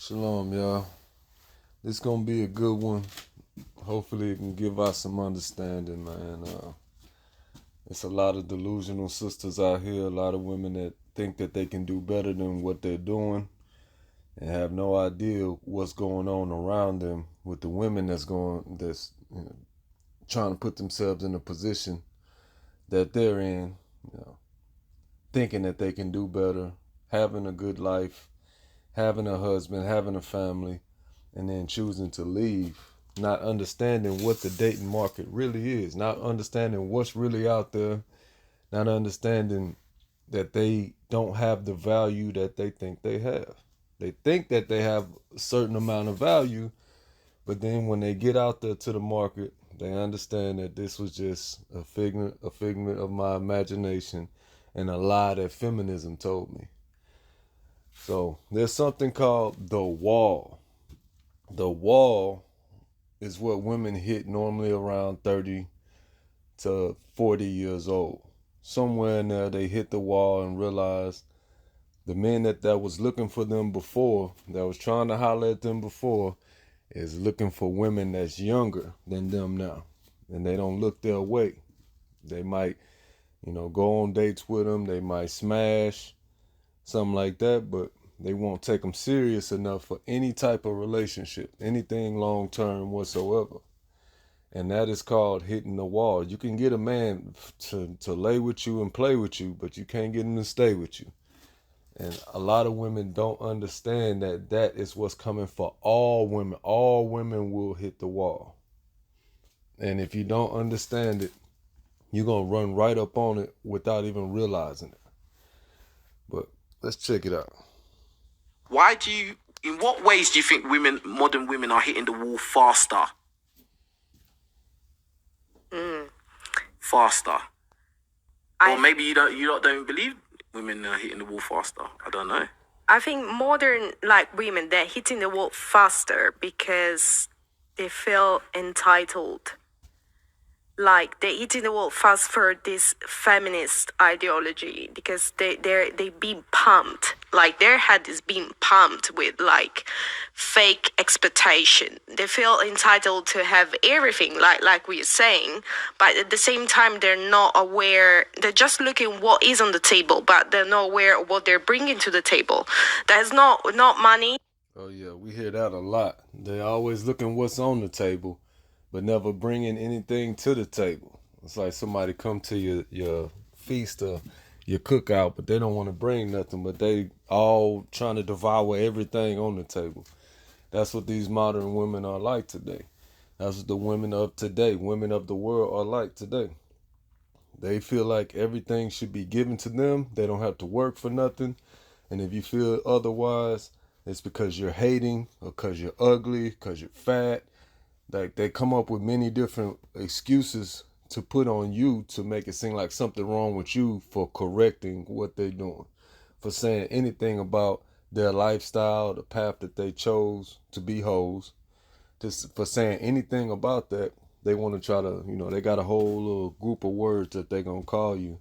Shalom, y'all. This gonna be a good one. Hopefully, it can give us some understanding, man. It's a lot of delusional sisters out here. A lot of women that think that they can do better than what they're doing, and have no idea what's going on around them with the women that's trying to put themselves in a position that they're in. You know, thinking that they can do better, having a good life, having a husband, having a family, and then choosing to leave, not understanding what the dating market really is, not understanding what's really out there, not understanding that they don't have the value that they think they have. They think that they have a certain amount of value, but then when they get out there to the market, they understand that this was just a figment of my imagination and a lie that feminism told me. So there's something called the wall. The wall is what women hit normally around 30 to 40 years old. Somewhere in there, they hit the wall and realize the men that was looking for them before, that was trying to holler at them before, is looking for women that's younger than them now. And they don't look their way. They might, go on dates with them. They might smash, something like that, but they won't take them serious enough for any type of relationship, anything long term whatsoever. And that is called hitting the wall. You can get a man to lay with you and play with you, but you can't get him to stay with you. And a lot of women don't understand that that is what's coming for all women. All women will hit the wall. And if you don't understand it, you're going to run right up on it without even realizing it. But let's check it out. In what ways do you think modern women are hitting the wall faster? Faster. Or maybe you don't believe women are hitting the wall faster. I don't know. I think modern women, they're hitting the wall faster because they feel entitled. Like they're hitting the wall fast for this feminist ideology because they being pumped, like their head is being pumped with fake expectation. They feel entitled to have everything, like we're saying, but at the same time they're not aware. They're just looking what is on the table, but they're not aware of what they're bringing to the table. That's not money. Oh yeah, we hear that a lot. They're always looking what's on the table, but never bringing anything to the table. It's like somebody come to your feast or your cookout, but they don't want to bring nothing, but they all trying to devour everything on the table. That's what these modern women are like today. That's what the women of today, women of the world, are like today. They feel like everything should be given to them. They don't have to work for nothing. And if you feel otherwise, it's because you're hating or because you're ugly, because you're fat. Like they come up with many different excuses to put on you to make it seem like something wrong with you for correcting what they're doing, for saying anything about their lifestyle, the path that they chose to be hoes, just for saying anything about that. They want to try to, they got a whole little group of words that they're going to call you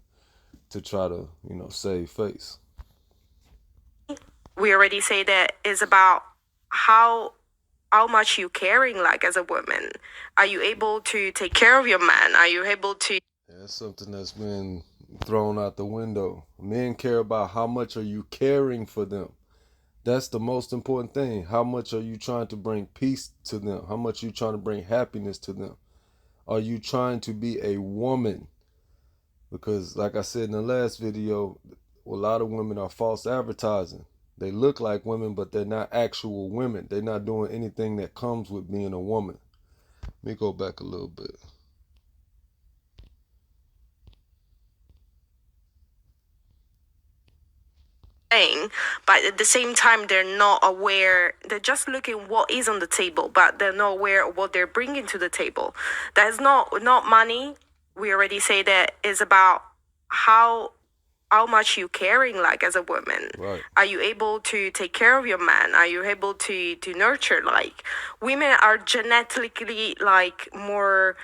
to try to, save face. We already say that is about how much you caring as a woman. Are you able to take care of your man? Are you able to? That's something that's been thrown out the window. Men care about how much are you caring for them. That's the most important thing. How much are you trying to bring peace to them? How much are you trying to bring happiness to them? Are you trying to be a woman? Because like I said in the last video, a lot of women are false advertising. They look like women, but they're not actual women. They're not doing anything that comes with being a woman. Let me go back a little bit. But at the same time they're not aware. They're just looking what is on the table, but they're not aware of what they're bringing to the table. That's not money. We already say that is about how much you caring as a woman. Right. Are you able to take care of your man? Are you able to nurture? Women are genetically more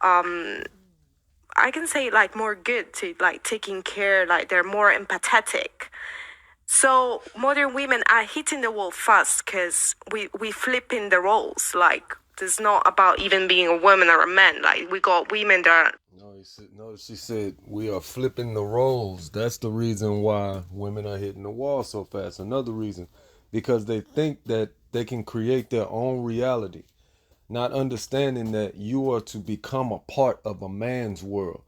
I can say more good to taking care. They're more empathetic. So modern women are hitting the wall fast because we flipping the roles. Like it's not about even being a woman or a man. Like we got women that No, she said we are flipping the roles. That's the reason why women are hitting the wall so fast. Another reason, because they think that they can create their own reality, not understanding that you are to become a part of a man's world.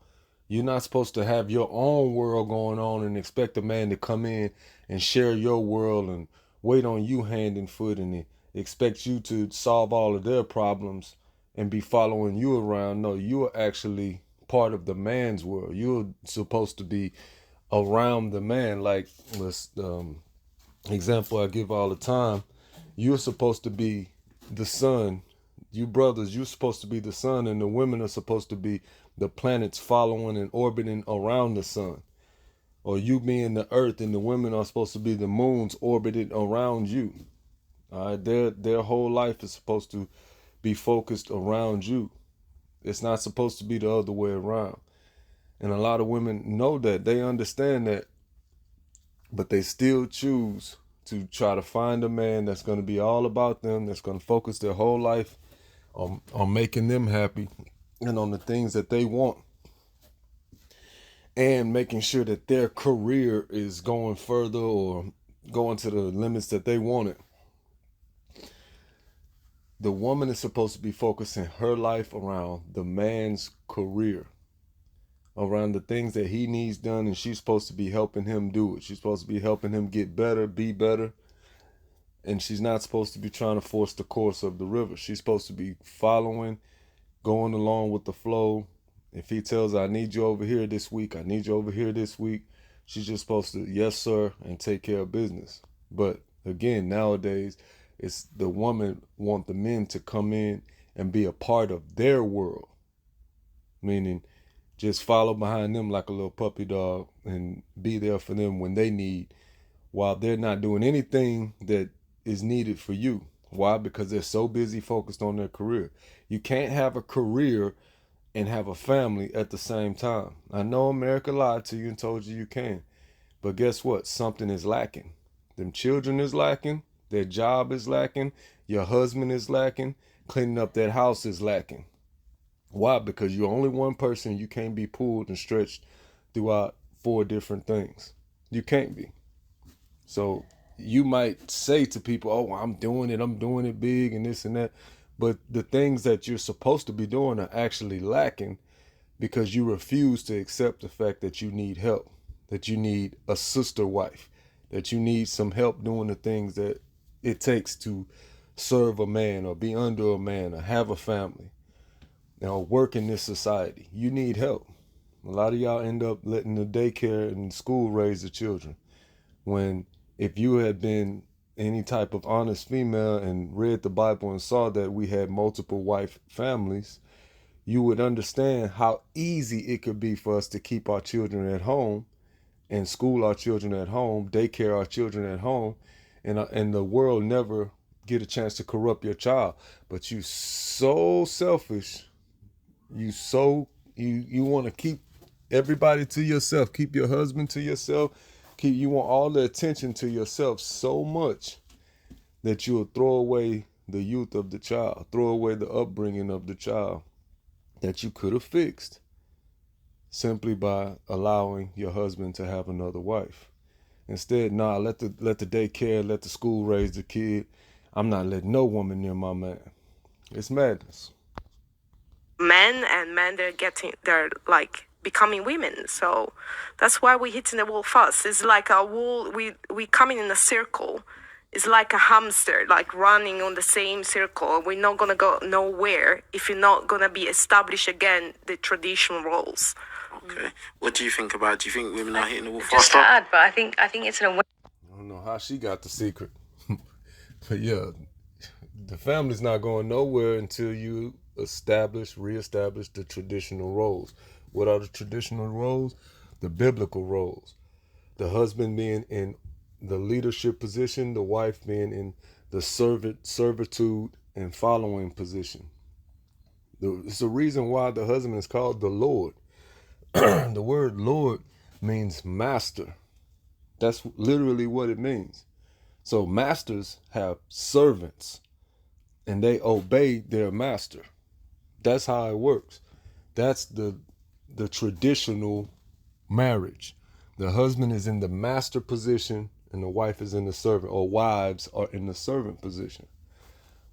You're not supposed to have your own world going on and expect a man to come in and share your world and wait on you hand and foot and expect you to solve all of their problems and be following you around. No, you are actually part of the man's world. You're supposed to be around the man. Like this example I give all the time, you're supposed to be the sun. You brothers, you're supposed to be the sun, and the women are supposed to be the planets following and orbiting around the sun. Or you being the earth, and the women are supposed to be the moons orbiting around you. All right, their whole life is supposed to be focused around you. It's not supposed to be the other way around. And a lot of women know that, they understand that, but they still choose to try to find a man that's going to be all about them, that's going to focus their whole life on making them happy and on the things that they want, and making sure that their career is going further or going to the limits that they want it. The woman is supposed to be focusing her life around the man's career, around the things that he needs done, and she's supposed to be helping him do it. She's supposed to be helping him get better, be better. And she's not supposed to be trying to force the course of the river. She's supposed to be following, going along with the flow. If he tells her, I need you over here this week, I need you over here this week, she's just supposed to, yes, sir, and take care of business. But again, nowadays, it's the woman want the men to come in and be a part of their world. Meaning, just follow behind them like a little puppy dog and be there for them when they need, while they're not doing anything that is needed for you. Why? Because they're so busy focused on their career. You can't have a career and have a family at the same time. I know America lied to you and told you can, but guess what? Something is lacking. Them children is lacking. Their job is lacking. Your husband is lacking. Cleaning up that house is lacking. Why? Because you're only one person. You can't be pulled and stretched throughout 4 different things. You can't be. So you might say to people, oh, I'm doing it big and this and that. But the things that you're supposed to be doing are actually lacking because you refuse to accept the fact that you need help, that you need a sister wife, that you need some help doing the things that it takes to serve a man or be under a man or have a family, work in this society. You need help. A lot of y'all end up letting the daycare and school raise the children. When if you had been any type of honest female and read the Bible and saw that we had multiple wife families, you would understand how easy it could be for us to keep our children at home and school our children at home, daycare our children at home, and the world never get a chance to corrupt your child. But you so selfish, you want to keep everybody to yourself, keep your husband to yourself, you want all the attention to yourself so much that you'll throw away the youth of the child, throw away the upbringing of the child that you could have fixed simply by allowing your husband to have another wife. Instead, let the daycare, let the school raise the kid. I'm not letting no woman near my man. It's madness. Men, they're like becoming women. So that's why we're hitting the wall fast. It's like a wall, we coming in a circle. It's like a hamster, like running on the same circle. We're not gonna go nowhere if you're not gonna be established again the traditional roles. Okay. What do you think about? Do you think women are hitting the wall Just faster? to add, but I think it's an awareness. I don't know how she got the secret. But yeah, the family's not going nowhere until you reestablish the traditional roles. What are the traditional roles? The biblical roles. The husband being in the leadership position, the wife being in the servitude and following position. It's the reason why the husband is called the Lord. The word Lord means master. That's literally what it means. So masters have servants and they obey their master. That's how it works. That's the traditional marriage. The husband is in the master position and the wife is in the servant, or wives are in the servant position.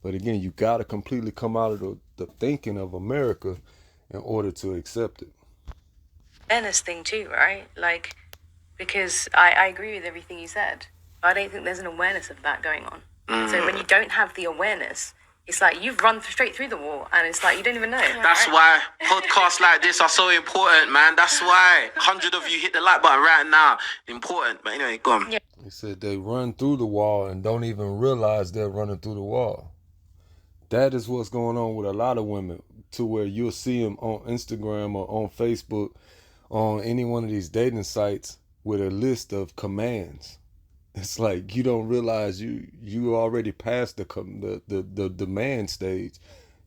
But again, you got to completely come out of the thinking of America in order to accept it. Awareness thing too, right? Like, because I agree with everything you said. I don't think there's an awareness of that going on. So when you don't have the awareness, it's like you've run straight through the wall, and it's like you don't even know. That's why podcasts like this are so important, man. That's why 100 of you hit the like button right now. Important. But anyway, go on. Yeah. He said they run through the wall and don't even realize they're running through the wall. That is what's going on with a lot of women, to where you'll see them on Instagram or on Facebook, on any one of these dating sites with a list of commands. It's like you don't realize you already passed the demand stage.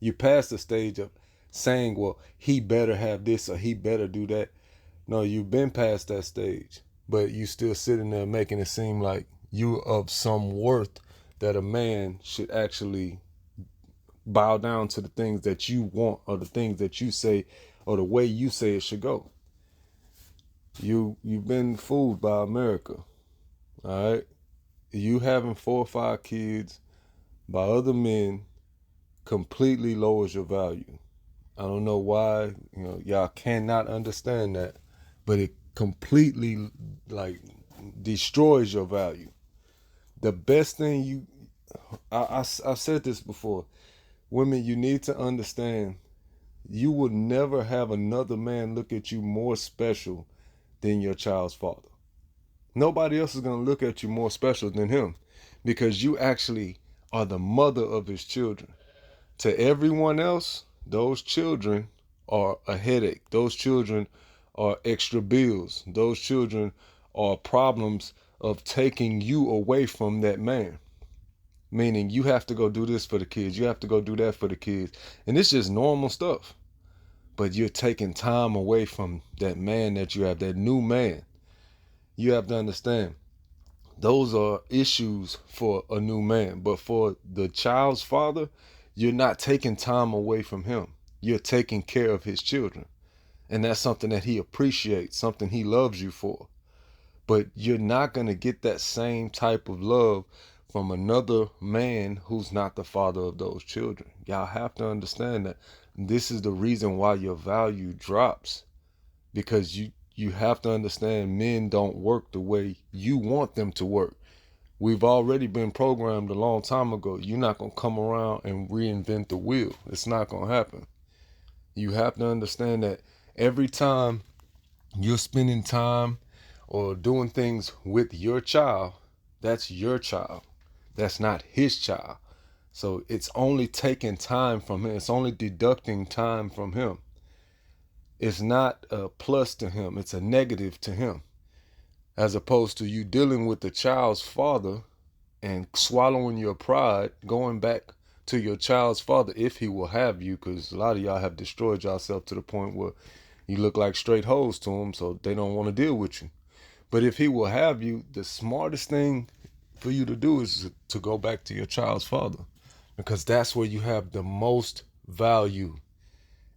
You passed the stage of saying, well, he better have this or he better do that. No, you've been past that stage, but you still sitting there making it seem like you of some worth that a man should actually bow down to the things that you want or the things that you say or the way you say it should go. You've been fooled by America. All right, you having 4 or 5 kids by other men completely lowers your value. I don't know why, y'all cannot understand that, but it completely destroys your value. The best thing I've said this before, women, you need to understand, you will never have another man look at you more special than your child's father. Nobody else is going to look at you more special than him, because you actually are the mother of his children. To everyone else, those children are a headache. Those children are extra bills. Those children are problems of taking you away from that man. Meaning you have to go do this for the kids. You have to go do that for the kids. And it's just normal stuff. But you're taking time away from that man that you have, that new man. You have to understand, those are issues for a new man. But for the child's father, you're not taking time away from him. You're taking care of his children. And that's something that he appreciates, something he loves you for. But you're not going to get that same type of love from another man who's not the father of those children. Y'all have to understand that this is the reason why your value drops. Because you have to understand, men don't work the way you want them to work. We've already been programmed a long time ago. You're not going to come around and reinvent the wheel. It's not going to happen. You have to understand that every time you're spending time or doing things with your child, that's your child. That's not his child. So it's only taking time from him. It's only deducting time from him. It's not a plus to him. It's a negative to him. As opposed to you dealing with the child's father and swallowing your pride, going back to your child's father, if he will have you, because a lot of y'all have destroyed yourself to the point where you look like straight hoes to him, so they don't want to deal with you. But if he will have you, the smartest thing for you to do is to go back to your child's father, because that's where you have the most value.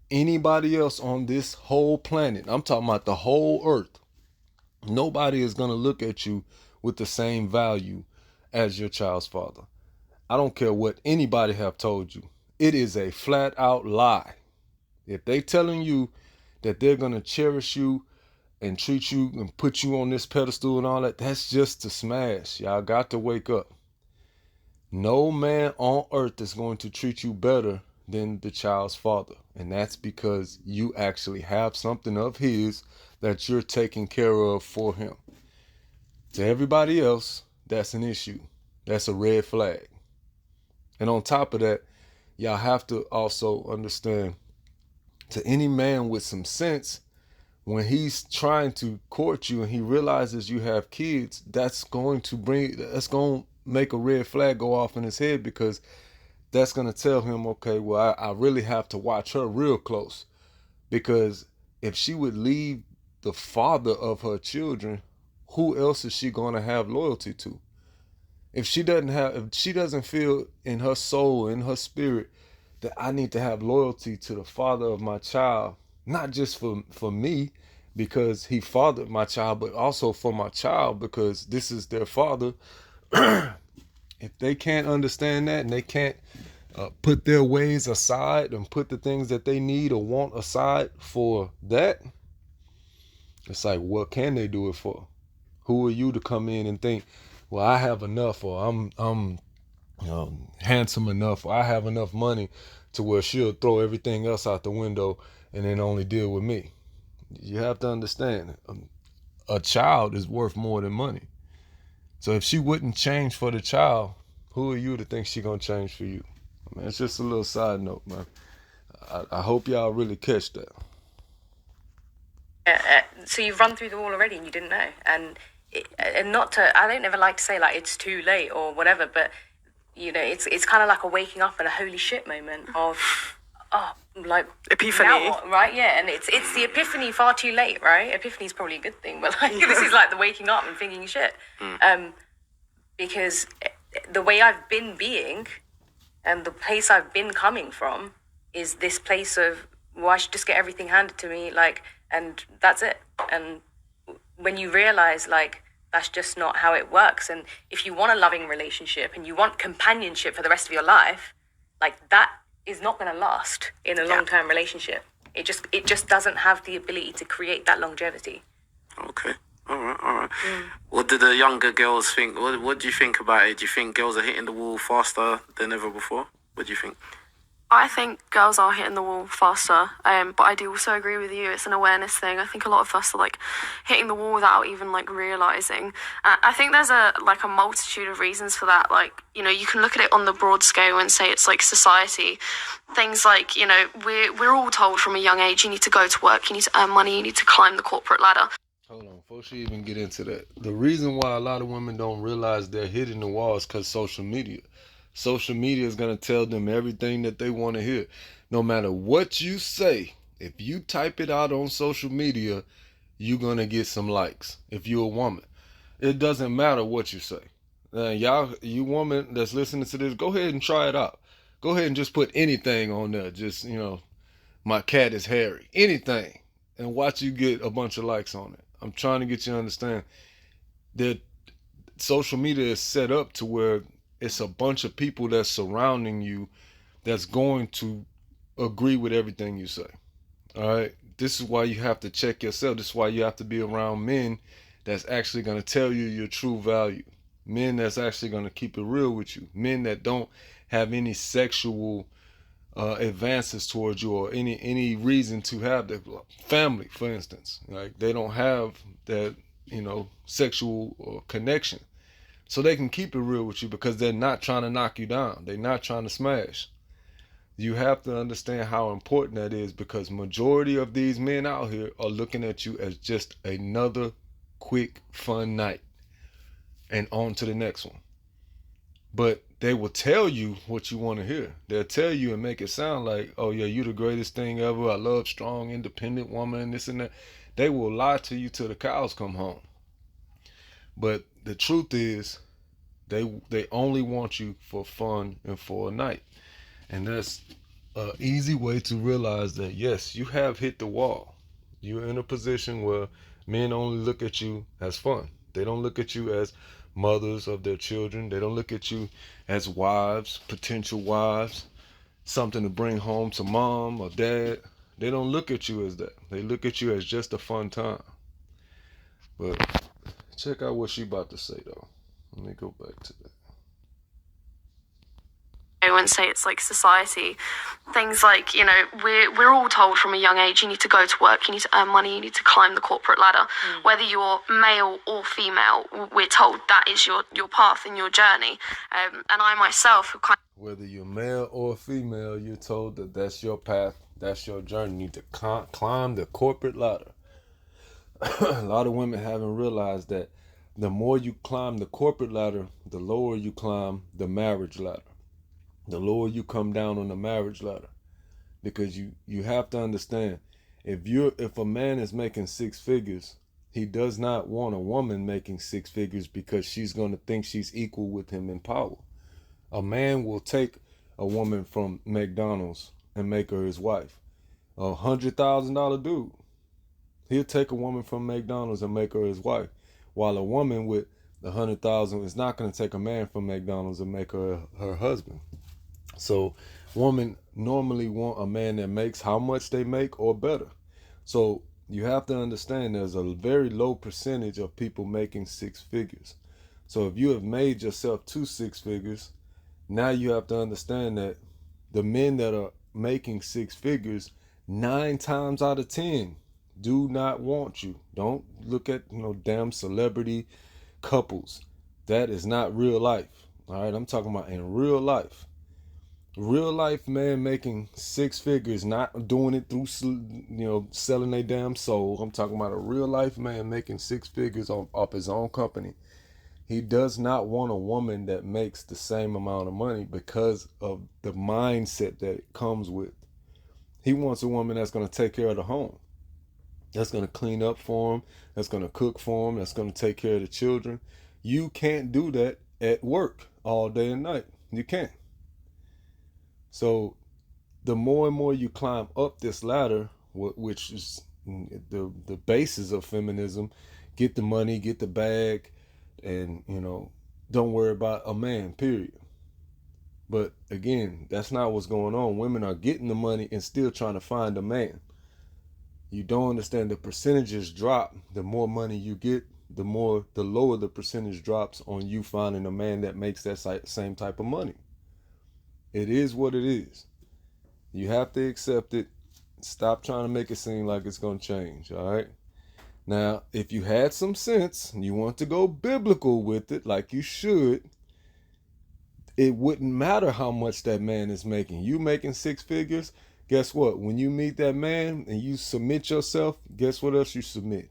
Anybody else on this whole planet, I'm talking about the whole earth, nobody is going to look at you with the same value as your child's father. I don't care what anybody have told you. It is a flat out lie. If they telling you that they're going to cherish you and treat you and put you on this pedestal and all that, that's just to smash. Y'all got to wake up. No man on earth is going to treat you better than the child's father. And that's because you actually have something of his that you're taking care of for him. To everybody else, that's an issue. That's a red flag. And on top of that, y'all have to also understand, to any man with some sense, when he's trying to court you and he realizes you have kids, that's going to make a red flag go off in his head, because that's going to tell him, okay, well, I really have to watch her real close, because if she would leave the father of her children, who else is she going to have loyalty to? If she doesn't feel in her soul, in her spirit, that I need to have loyalty to the father of my child, not just for me, because he fathered my child, but also for my child, because this is their father. If they can't understand that, and they can't put their ways aside and put the things that they need or want aside for that, it's like, what can they do it for? Who are you to come in and think, well, I have enough, or I'm handsome enough, or I have enough money to where she'll throw everything else out the window and then only deal with me? You have to understand, a child is worth more than money. So if she wouldn't change for the child, who are you to think she gonna change for you? I mean, it's just a little side note, man. I hope y'all really catch that. So you've run through the wall already and you didn't know. And not to, I don't ever like to say like it's too late or whatever, but you know, it's kind of like a waking up and a holy shit moment of, oh, like Epiphany. now what, right? Yeah, and it's the epiphany far too late, right? Epiphany is probably a good thing, but like this is like the waking up and thinking shit, because the way I've been being, and the place I've been coming from, is this place of, well, I should just get everything handed to me, like, and that's it. And when you realize like that's just not how it works, and if you want a loving relationship and you want companionship for the rest of your life, like that is not going to last in a long-term relationship. It just doesn't have the ability to create that longevity. Okay. All right. What do the younger girls think? What do you think about it? Do you think girls are hitting the wall faster than ever before? What do you think? I think girls are hitting the wall faster, but I do also agree with you. It's an awareness thing. I think a lot of us are like hitting the wall without even like realizing. I think there's a multitude of reasons for that. Like, you know, you can look at it on the broad scale and say it's like society. Things like, you know, we're all told from a young age, you need to go to work, you need to earn money, you need to climb the corporate ladder. Hold on, before she even get into that, the reason why a lot of women don't realize they're hitting the wall is because social media. Social media is going to tell them everything that they want to hear. No matter what you say, if you type it out on social media, you're going to get some likes if you're a woman. It doesn't matter what you say. You woman that's listening to this, go ahead and try it out. Go ahead and just put anything on there. Just, you know, my cat is hairy. Anything. And watch you get a bunch of likes on it. I'm trying to get you to understand that social media is set up to where it's a bunch of people that's surrounding you that's going to agree with everything you say. All right. This is why you have to check yourself. This is why you have to be around men that's actually going to tell you your true value. Men that's actually going to keep it real with you. Men that don't have any sexual advances towards you or any reason to have that. Family, for instance. Like, they don't have that, you know, sexual connection. So they can keep it real with you because they're not trying to knock you down. They're not trying to smash. You have to understand how important that is, because majority of these men out here are looking at you as just another quick, fun night and on to the next one. But they will tell you what you want to hear. They'll tell you and make it sound like, oh yeah, you the greatest thing ever. I love strong, independent woman, this and that. They will lie to you till the cows come home. But the truth is, they only want you for fun and for a night. And that's an easy way to realize that, yes, you have hit the wall. You're in a position where men only look at you as fun. They don't look at you as mothers of their children. They don't look at you as wives, potential wives, something to bring home to mom or dad. They don't look at you as that. They look at you as just a fun time. But check out what she about to say, though. Let me go back to that. I wouldn't say it's like society. Things like, you know, we're all told from a young age, you need to go to work, you need to earn money, you need to climb the corporate ladder. Whether you're male or female, we're told that is your path and your journey. And I myself have whether you're male or female, you're told that that's your path, that's your journey. You need to climb the corporate ladder. A lot of women haven't realized that the more you climb the corporate ladder, the lower you climb the marriage ladder. The lower you come down on the marriage ladder. Because you have to understand, if a man is making 6 figures, he does not want a woman making six figures because she's going to think she's equal with him in power. A man will take a woman from McDonald's and make her his wife. $100,000 dude, he'll take a woman from McDonald's and make her his wife, while a woman with $100,000 is not going to take a man from McDonald's and make her husband. So women normally want a man that makes how much they make or better. So you have to understand there's a very low percentage of people making six figures. So if you have made yourself to six figures, now you have to understand that the men that are making six figures, 9 times out of 10 do not want you. Don't look at damn celebrity couples. That is not real life. All right, I'm talking about in real life. Real life man making six figures, not doing it through selling their damn soul. I'm talking about a real life man making six figures off his own company. He does not want a woman that makes the same amount of money because of the mindset that it comes with. He wants a woman that's going to take care of the home, that's going to clean up for him, that's going to cook for him, that's going to take care of the children. You can't do that at work all day and night. You can't. So the more and more you climb up this ladder, which is the basis of feminism, get the money, get the bag, and don't worry about a man, period. But again, that's not what's going on. Women are getting the money and still trying to find a man. You don't understand, the percentages drop. The more money you get, the lower the percentage drops on you finding a man that makes that same type of money. It is what it is. You have to accept it. Stop trying to make it seem like it's going to change, all right? Now, if you had some sense and you want to go biblical with it, like you should, it wouldn't matter how much that man is making. You making six figures, guess what? When you meet that man and you submit yourself, guess what else you submit?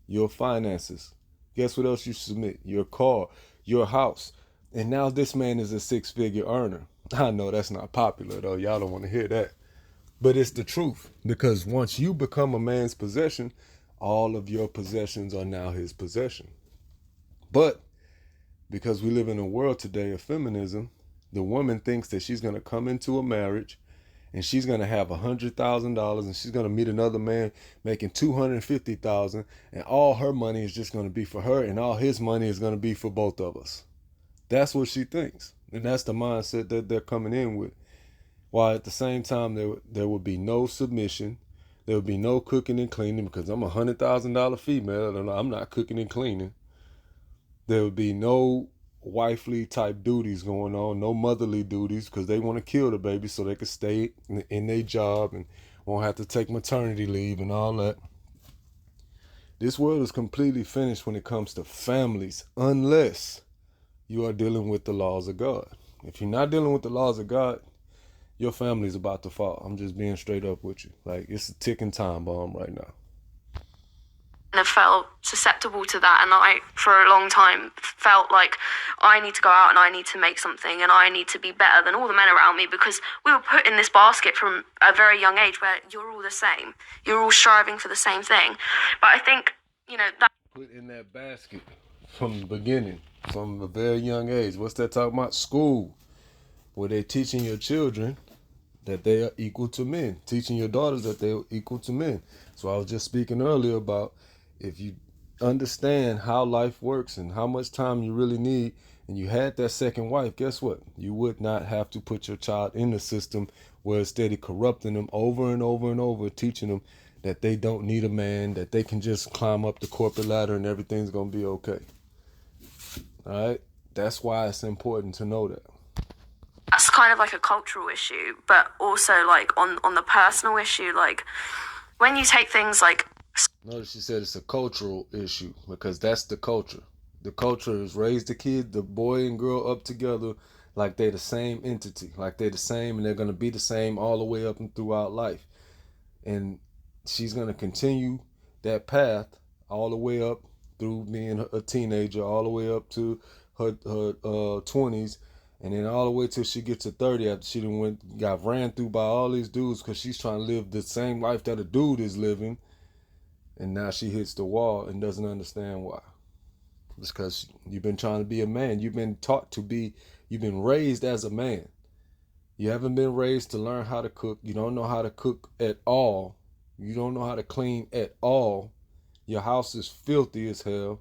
Your finances. Guess what else you submit? Your car, your house. And now this man is a six-figure earner. I know that's not popular, though. Y'all don't want to hear that. But it's the truth. Because once you become a man's possession, all of your possessions are now his possession. But because we live in a world today of feminism, the woman thinks that she's going to come into a marriage and she's going to have $100,000 and she's going to meet another man making $250,000, and all her money is just going to be for her and all his money is going to be for both of us. That's what she thinks. And that's the mindset that they're coming in with. While at the same time, there would be no submission. There would be no cooking and cleaning because I'm a $100,000 female and I'm not cooking and cleaning. There would be no wifely type duties going on, no motherly duties, because they want to kill the baby so they can stay in their job and won't have to take maternity leave and all that. This world is completely finished when it comes to families, unless you are dealing with the laws of God. If you're not dealing with the laws of God, your family's about to fall. I'm just being straight up with you. Like, it's a ticking time bomb right now. And I felt susceptible to that, and I, for a long time, felt like I need to go out and I need to make something and I need to be better than all the men around me, because we were put in this basket from a very young age where you're all the same. You're all striving for the same thing. But I think, that... Put in that basket from the beginning, from a very young age. What's that talking about? School, where they're teaching your children that they are equal to men, teaching your daughters that they're equal to men. So I was just speaking earlier about, if you understand how life works and how much time you really need, and you had that second wife, guess what? You would not have to put your child in the system where it's steady corrupting them over and over and over, teaching them that they don't need a man, that they can just climb up the corporate ladder and everything's going to be okay. All right? That's why it's important to know that. That's kind of like a cultural issue, but also like on the personal issue, like when you take things like... Notice she said it's a cultural issue, because that's the culture. The culture is raise the kid, the boy and girl, up together like they're the same entity, like they're the same and they're going to be the same all the way up and throughout life. And she's going to continue that path all the way up through being a teenager, all the way up to her 20s, and then all the way till she gets to 30 after she got ran through by all these dudes because she's trying to live the same life that a dude is living. And now she hits the wall and doesn't understand why. It's because you've been trying to be a man. You've been taught to be, you've been raised as a man. You haven't been raised to learn how to cook. You don't know how to cook at all. You don't know how to clean at all. Your house is filthy as hell.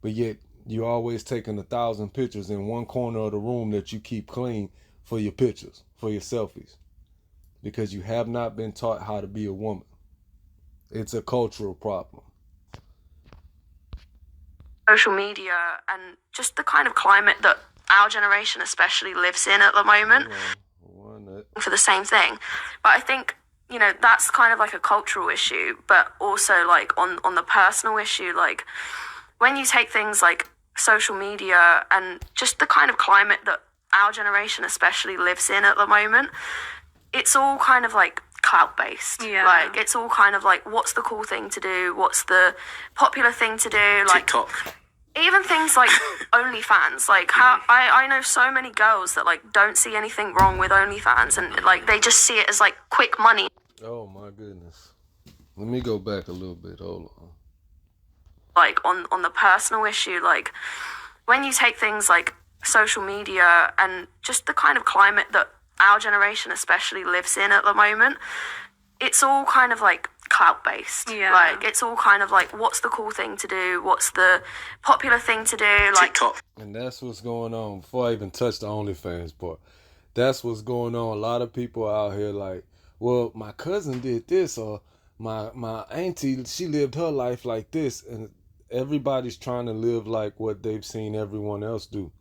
But yet you're always taking 1,000 pictures in one corner of the room that you keep clean for your pictures, for your selfies. Because you have not been taught how to be a woman. It's a cultural problem. Social media and just the kind of climate that our generation especially lives in at the moment for the same thing. But I think, you know, that's kind of like a cultural issue, but also like on the personal issue, like when you take things like social media and just the kind of climate that our generation especially lives in at the moment, it's all kind of like clout based. Yeah. Like it's all kind of like, what's the cool thing to do? What's the popular thing to do? Like TikTok. even things like OnlyFans. Like how I know so many girls that like don't see anything wrong with OnlyFans, and like they just see it as like quick money. Oh my goodness. Let me go back a little bit. Hold on. Like on the personal issue, like when you take things like social media and just the kind of climate that our generation especially lives in at the moment, it's all kind of like clout based. Yeah. Like it's all kind of like, what's the cool thing to do? What's the popular thing to do? Like TikTok. And that's what's going on. Before I even touch the OnlyFans part, that's what's going on. A lot of people out here like, well, my cousin did this, or my auntie, she lived her life like this, and everybody's trying to live like what they've seen everyone else do,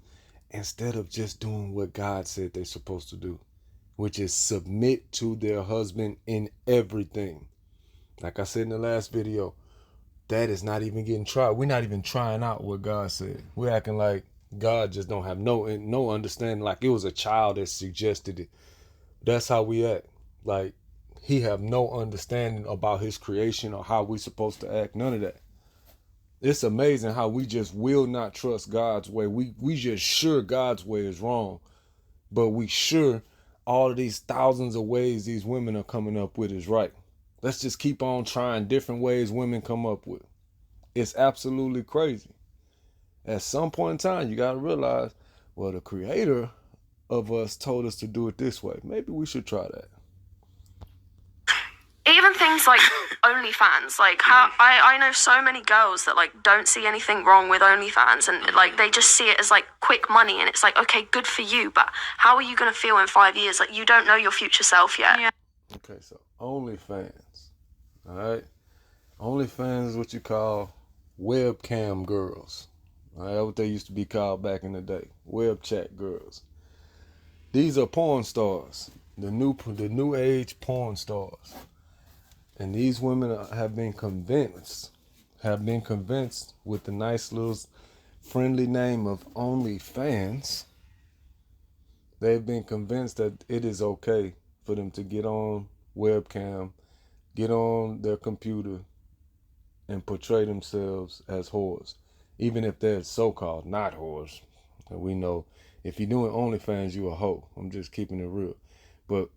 instead of just doing what God said they're supposed to do, which is submit to their husband in everything. Like I said in the last video, that is not even getting tried. We're not even trying out what God said. We're acting like God just don't have no understanding, like it was a child that suggested it. That's how we act. Like he have no understanding about his creation or how we supposed to act. None of that. It's amazing how we just will not trust God's way. We just sure God's way is wrong, but we sure all of these thousands of ways these women are coming up with is right. Let's just keep on trying different ways women come up with. It's absolutely crazy. At some point in time, you got to realize, well, the creator of us told us to do it this way. Maybe we should try that. even things like OnlyFans, like how I know so many girls that like don't see anything wrong with OnlyFans, and like they just see it as like quick money, and it's like, okay, good for you, but how are you gonna feel in 5 years? Like you don't know your future self yet. Yeah. Okay, so OnlyFans, all right? OnlyFans is what you call webcam girls. All right, that's what they used to be called back in the day, web chat girls. These are porn stars, the new age porn stars. And these women have been convinced with the nice little friendly name of OnlyFans. They've been convinced that it is okay for them to get on webcam, get on their computer, and portray themselves as whores. Even if they're so-called not whores. And we know if you're doing OnlyFans, you a hoe. I'm just keeping it real. But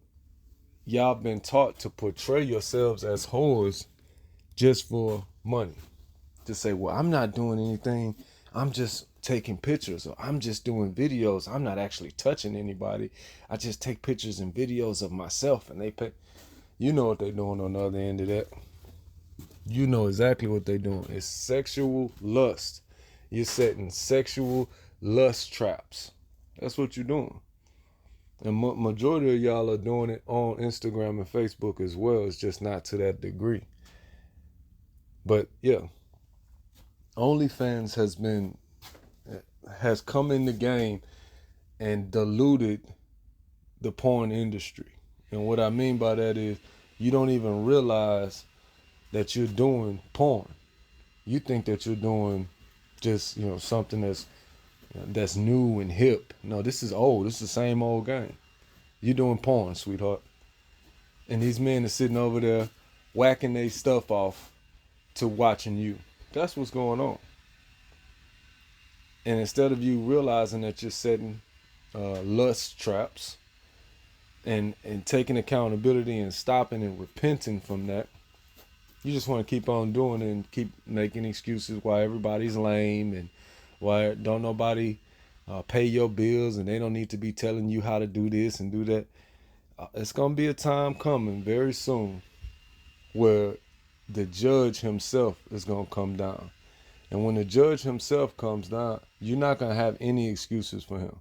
y'all been taught to portray yourselves as whores just for money. To say, well, I'm not doing anything. I'm just taking pictures, or I'm just doing videos. I'm not actually touching anybody. I just take pictures and videos of myself, and they pay. You know what they're doing on the other end of that. You know exactly what they're doing. It's sexual lust. You're setting sexual lust traps. That's what you're doing. And majority of y'all are doing it on Instagram and Facebook as well. It's just not to that degree. But yeah, OnlyFans has come in the game and diluted the porn industry. And what I mean by that is you don't even realize that you're doing porn. You think that you're doing just, something that's new and hip. No, this is old. This is the same old game. You're doing porn, sweetheart. And these men are sitting over there whacking their stuff off to watching you. That's what's going on. And instead of you realizing that you're setting lust traps and taking accountability and stopping and repenting from that, You just want to keep on doing it and keep making excuses why everybody's lame and why don't nobody pay your bills and they don't need to be telling you how to do this and do that. It's going to be a time coming very soon where the judge himself is going to come down. And when the judge himself comes down, you're not going to have any excuses for him.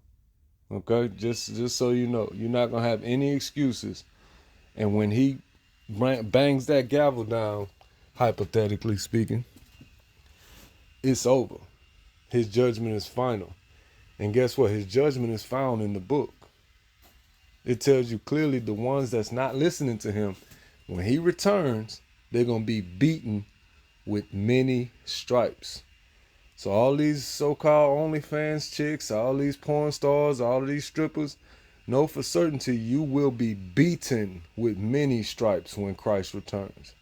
Okay? Just so you know, you're not going to have any excuses. And when he bangs that gavel down, hypothetically speaking, it's over. His judgment is final. And guess what? His judgment is found in the book. It tells you clearly the ones that's not listening to him, when he returns, they're going to be beaten with many stripes. So all these so-called OnlyFans chicks, all these porn stars, all of these strippers, know for certainty you will be beaten with many stripes when Christ returns.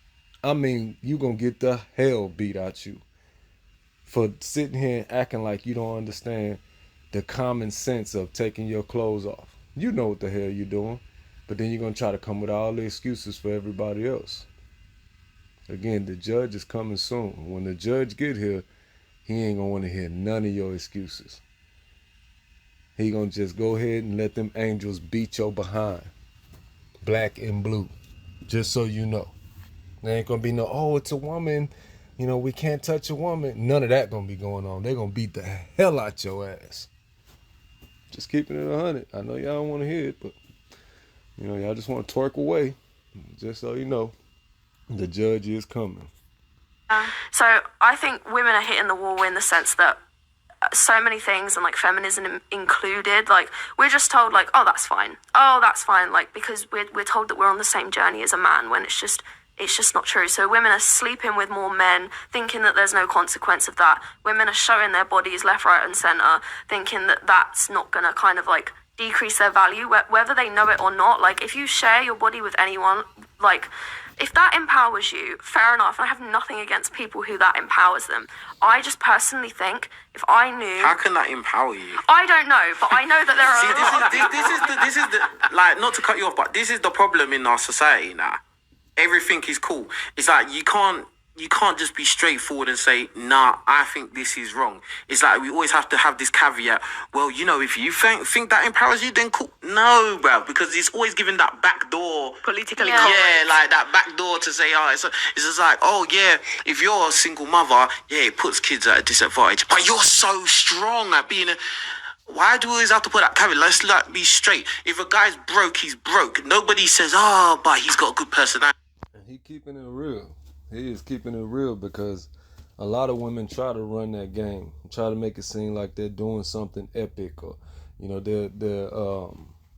I mean, you're going to get the hell beat out you for sitting here and acting like you don't understand the common sense of taking your clothes off. You know what the hell you're doing, but then you're going to try to come with all the excuses for everybody else. Again, the judge is coming soon. When the judge get here, he ain't going to want to hear none of your excuses. He going to just go ahead and let them angels beat your behind. Black and blue. Just so you know. There ain't going to be no, oh, it's a woman. You know, we can't touch a woman. None of that going to be going on. They're going to beat the hell out your ass. Just keeping it 100. I know y'all don't want to hear it, but, you know, y'all just want to twerk away. Just so you know, the judge is coming. So I think women are hitting the wall in the sense that so many things, and like feminism included, like we're just told like, oh, that's fine, like because we're told that we're on the same journey as a man, when it's just not true. So women are sleeping with more men, thinking that there's no consequence of that. Women are showing their bodies left, right, and center, thinking that that's not gonna kind of like decrease their value, whether they know it or not. Like if you share your body with anyone, like if that empowers you, fair enough. I have nothing against people who that empowers them. I just personally think if I knew, How can that empower you? I don't know, but I know that there are. See, this is the like, not to cut you off, but this is the problem in our society now. Everything is cool. It's like you can't just be straightforward and say, nah, I think this is wrong. It's like we always have to have this caveat. Well, you know, if you think that empowers you, then cool. No, bro, because it's always giving that back door. Politically Yeah. correct. Yeah, like that back door to say, oh, it's just like, oh yeah, if you're a single mother, yeah, it puts kids at a disadvantage. But you're so strong at being a. Why do we always have to put that caveat? Let's like be straight. If a guy's broke, he's broke. Nobody says, oh, but he's got a good personality. And he keeping it real. He is keeping it real because a lot of women try to run that game, try to make it seem like they're doing something epic, or you know they're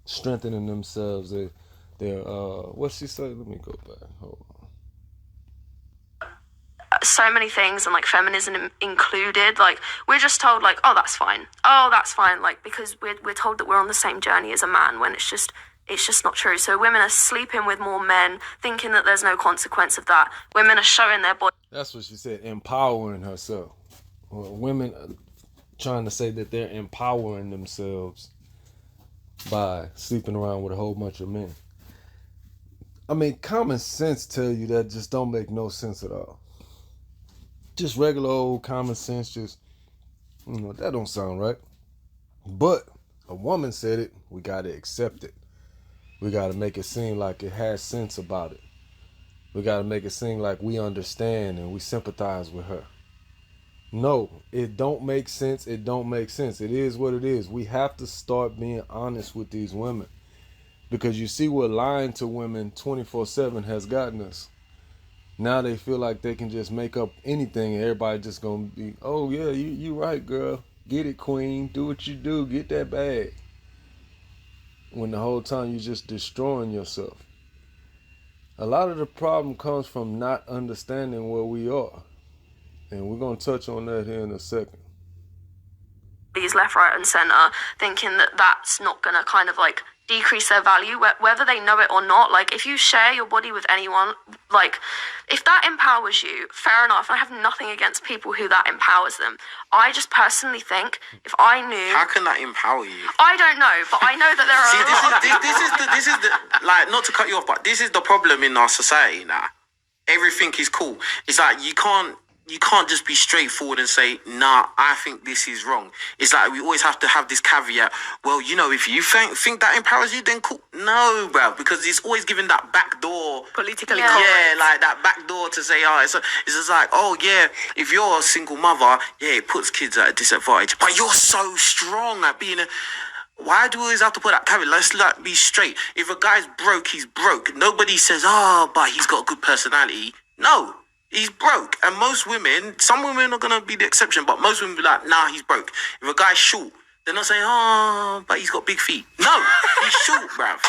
strengthening themselves. They're what's she say? Let me go back. Hold on. So many things, and like feminism included, like we're just told like, oh, that's fine, like because we're told that we're on the same journey as a man, when it's just not true. So women are sleeping with more men, thinking that there's no consequence of that. Women are showing their body. That's what she said, empowering herself. Well, women are trying to say that they're empowering themselves by sleeping around with a whole bunch of men. I mean, common sense tell you that just don't make no sense at all. Just regular old common sense, just, you know, that don't sound right. But a woman said it, we got to accept it. We got to make it seem like it has sense about it. We got to make it seem like we understand and we sympathize with her. No, it don't make sense. It don't make sense. It is what it is. We have to start being honest with these women. Because you see what lying to women 24/7 has gotten us. Now they feel like they can just make up anything and everybody just going to be, oh yeah, you right, girl. Get it, queen. Do what you do. Get that bag. When the whole time you're just destroying yourself. A lot of the problem comes from not understanding where we are. And we're going to touch on that here in a second. These left, right, and center, thinking that that's not gonna kind of like decrease their value, whether they know it or not. Like if you share your body with anyone, like if that empowers you, fair enough. I have nothing against people who that empowers them. I just personally think if I knew, How can that empower you? I don't know, but I know that there are. See, this is the like, not to cut you off, but this is the problem in our society now. everything is cool. It's like you can't just be straightforward and say, nah, I think this is wrong. It's like we always have to have this caveat. Well, you know, if you think that empowers you, then cool. No, bro, because it's always giving that back door. Politically Yeah, correct. like that back door to say, it's just like, oh yeah, if you're a single mother, yeah, it puts kids at a disadvantage. But you're so strong at being a... Why do we always have to put that caveat? Let's like be straight. If a guy's broke, he's broke. Nobody says, but he's got a good personality. No. He's broke. And most women, some women are going to be the exception, but most women be like, nah, he's broke. If a guy's short, they're not saying, but he's got big feet. No, he's short, bruv.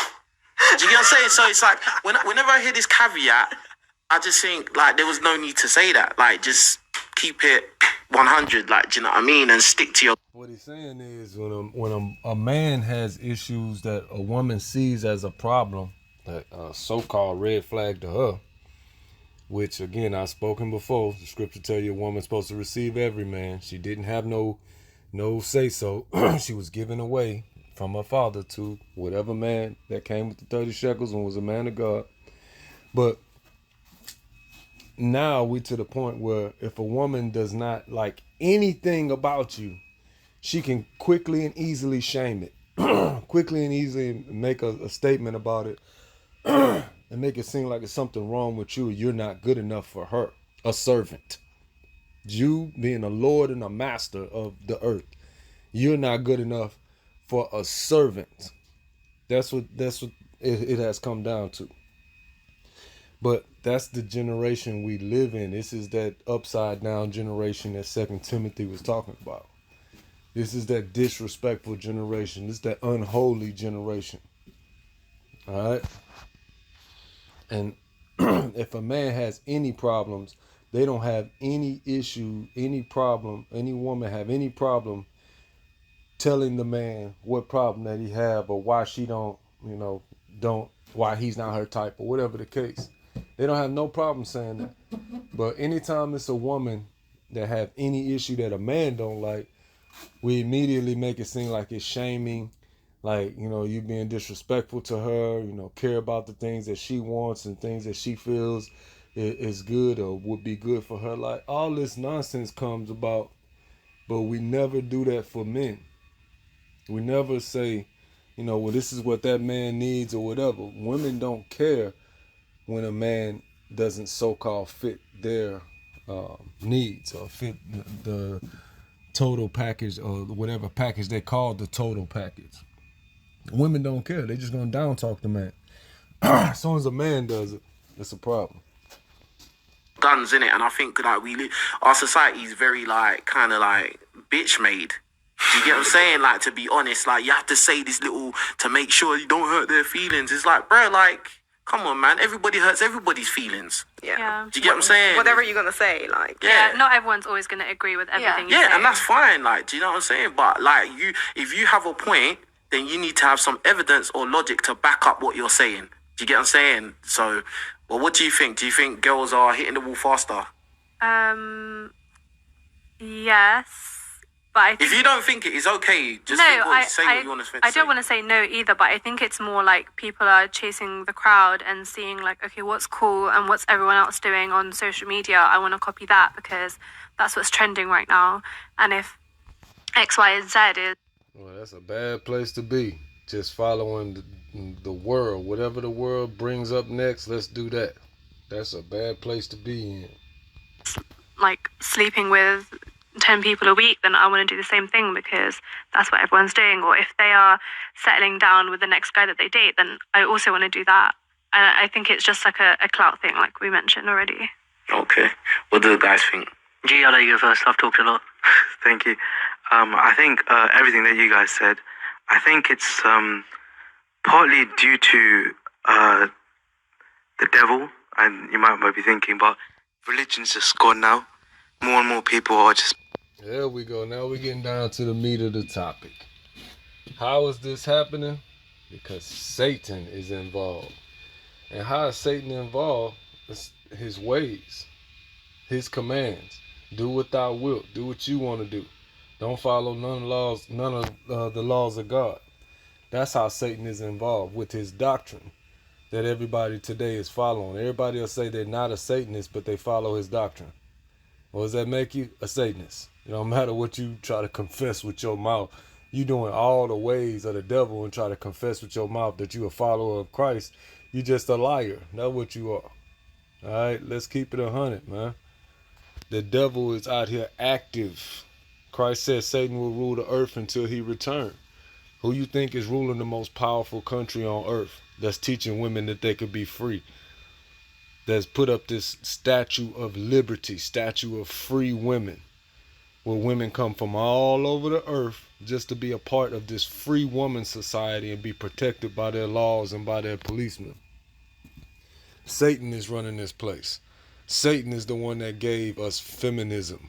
Do you get what I'm saying? So it's like, whenever I hear this caveat, I just think, like, there was no need to say that. Like, just keep it 100, like, do you know what I mean? And stick to your... What he's saying is when a man has issues that a woman sees as a problem, that so-called red flag to her, which, again, I've spoken before. The scripture tell you a woman's supposed to receive every man. She didn't have no say-so. She was given away from her father to whatever man that came with the 30 shekels and was a man of God. But now we to the point where if a woman does not like anything about you, she can quickly and easily shame it. Quickly and easily make a statement about it. And make it seem like it's something wrong with you. You're not good enough for her. A servant. You being a lord and a master of the earth. You're not good enough for a servant. That's what it has come down to. But that's the generation we live in. This is that upside down generation that 2 Timothy was talking about. This is that disrespectful generation. This is that unholy generation. All right? And if a man has any problems, they don't have any issue, any problem, any woman have any problem telling the man what problem that he have or why she why he's not her type or whatever the case. They don't have no problem saying that. But anytime it's a woman that have any issue that a man don't like, we immediately make it seem like it's shaming. Like, you being disrespectful to her, care about the things that she wants and things that she feels is good or would be good for her. Like, all this nonsense comes about, but we never do that for men. We never say, well, this is what that man needs or whatever. Women don't care when a man doesn't so-called fit their needs or fit the total package or whatever package they call the total package. Women don't care. They just gonna down talk the man. As soon as a man does it, it's a problem. Guns in it, and I think like our society is very like kind of like bitch made. Do you get what I'm saying? Like, to be honest, like you have to say this little to make sure you don't hurt their feelings. It's like, bro, like, come on, man. Everybody hurts everybody's feelings. Yeah. Do you get what I'm saying? Whatever you're gonna say, like. Yeah, not everyone's always gonna agree with everything you say. Yeah, and that's fine. Like, do you know what I'm saying? But like, if you have a point, then you need to have some evidence or logic to back up what you're saying. Do you get what I'm saying? So, well, what do you think? Do you think girls are hitting the wall faster? Yes, but I think... If you don't think it is okay, just say what you want to say. I don't want to say no either, but I think it's more like people are chasing the crowd and seeing like, okay, what's cool and what's everyone else doing on social media? I want to copy that because that's what's trending right now. And if X, Y, and Z is... Well, that's a bad place to be. Just following the world. Whatever the world brings up next, let's do that. That's a bad place to be in. Like sleeping with 10 people a week, then I want to do the same thing because that's what everyone's doing. Or if they are settling down with the next guy that they date, then I also want to do that. And I think it's just like a clout thing, like we mentioned already. Okay. What do the guys think? G, I'll let you go first. I've talked a lot. Thank you. I think everything that you guys said, I think it's partly due to the devil, and you might be thinking, but religion's just gone now. More and more people are just... There we go. Now we're getting down to the meat of the topic. How is this happening? Because Satan is involved. And how is Satan involved? It's his ways, his commands. Do what thou wilt. Do what you want to do. Don't follow none of the laws of God. That's how Satan is involved with his doctrine. that everybody today is following. Everybody will say they're not a Satanist, but they follow his doctrine. What does that make you? A Satanist. It don't matter what you try to confess with your mouth. You doing all the ways of the devil and try to confess with your mouth that you a follower of Christ. You just a liar. That's what you are. All right, let's keep it 100, man. The devil is out here active. Christ said Satan will rule the earth until he return. Who you think is ruling the most powerful country on earth that's teaching women that they could be free? That's put up this statue of liberty, statue of free women, where women come from all over the earth just to be a part of this free woman society and be protected by their laws and by their policemen. Satan is running this place. Satan is the one that gave us feminism.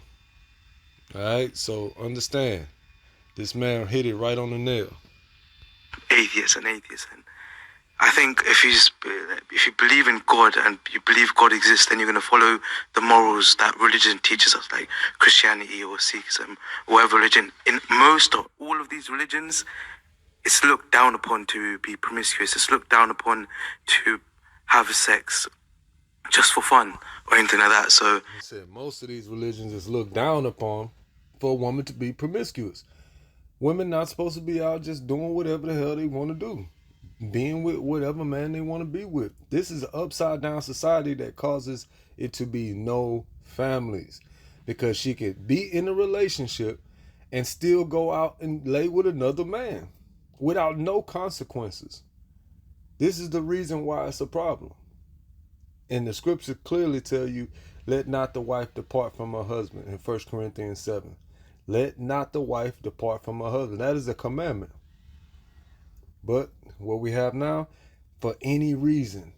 All right, so understand, this man hit it right on the nail. Atheists. And I think if you believe in God and you believe God exists, then you're going to follow the morals that religion teaches us, like Christianity or Sikhism, or whatever religion. In most or all of these religions, it's looked down upon to be promiscuous. It's looked down upon to have sex just for fun or anything like that. So he said most of these religions is looked down upon for a woman to be promiscuous. Women not supposed to be out just doing whatever the hell they want to do, being with whatever man they want to be with. This is an upside down society that causes it to be no families, because she could be in a relationship and still go out and lay with another man without no consequences. This is the reason why it's a problem. And the scripture clearly tell you, let not the wife depart from her husband in 1 Corinthians 7. Let not the wife depart from her husband. That is a commandment. But what we have now, for any reason,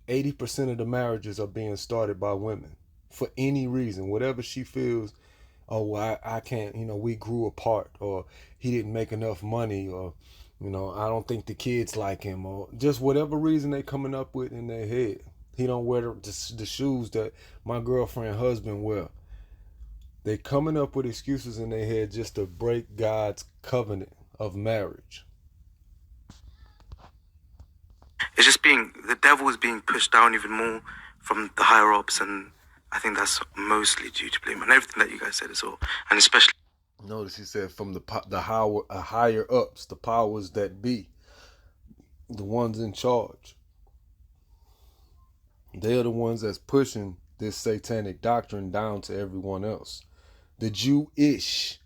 80% of the marriages are being started by women. For any reason, whatever she feels, oh, I can't, we grew apart, or he didn't make enough money, or, I don't think the kids like him, or just whatever reason they coming up with in their head. He don't wear the shoes that my girlfriend husband wear. They coming up with excuses in their head just to break God's covenant of marriage. it's just the devil is being pushed down even more from the higher ups, and I think that's mostly due to blame, and everything that you guys said as well, and especially. Notice he said from the higher ups, the powers that be, the ones in charge. They are the ones that's pushing this satanic doctrine down to everyone else. The Jewish,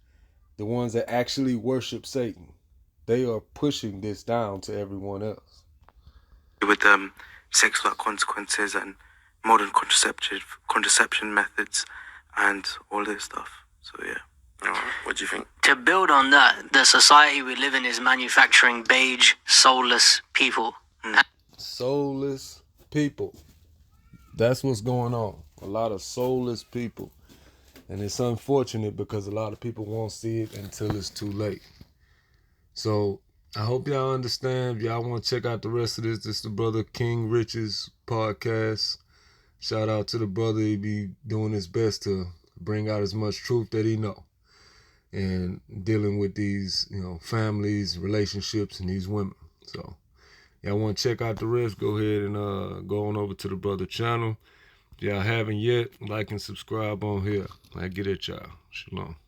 the ones that actually worship Satan, they are pushing this down to everyone else. With sex without consequences and modern contraception methods and all this stuff. So yeah. What do you think? To build on that, the society we live in is manufacturing beige, soulless people. Soulless people. That's what's going on. A lot of soulless people. And it's unfortunate because a lot of people won't see it until it's too late. So I hope y'all understand. If y'all want to check out the rest of this is the brother King Rich's podcast. Shout out to the brother. He be doing his best to bring out as much truth that he know. And dealing with these, families, relationships, and these women. So, y'all want to check out the rest, go ahead and go on over to the brother channel. If y'all haven't yet, like and subscribe on here. I get at y'all. Shalom.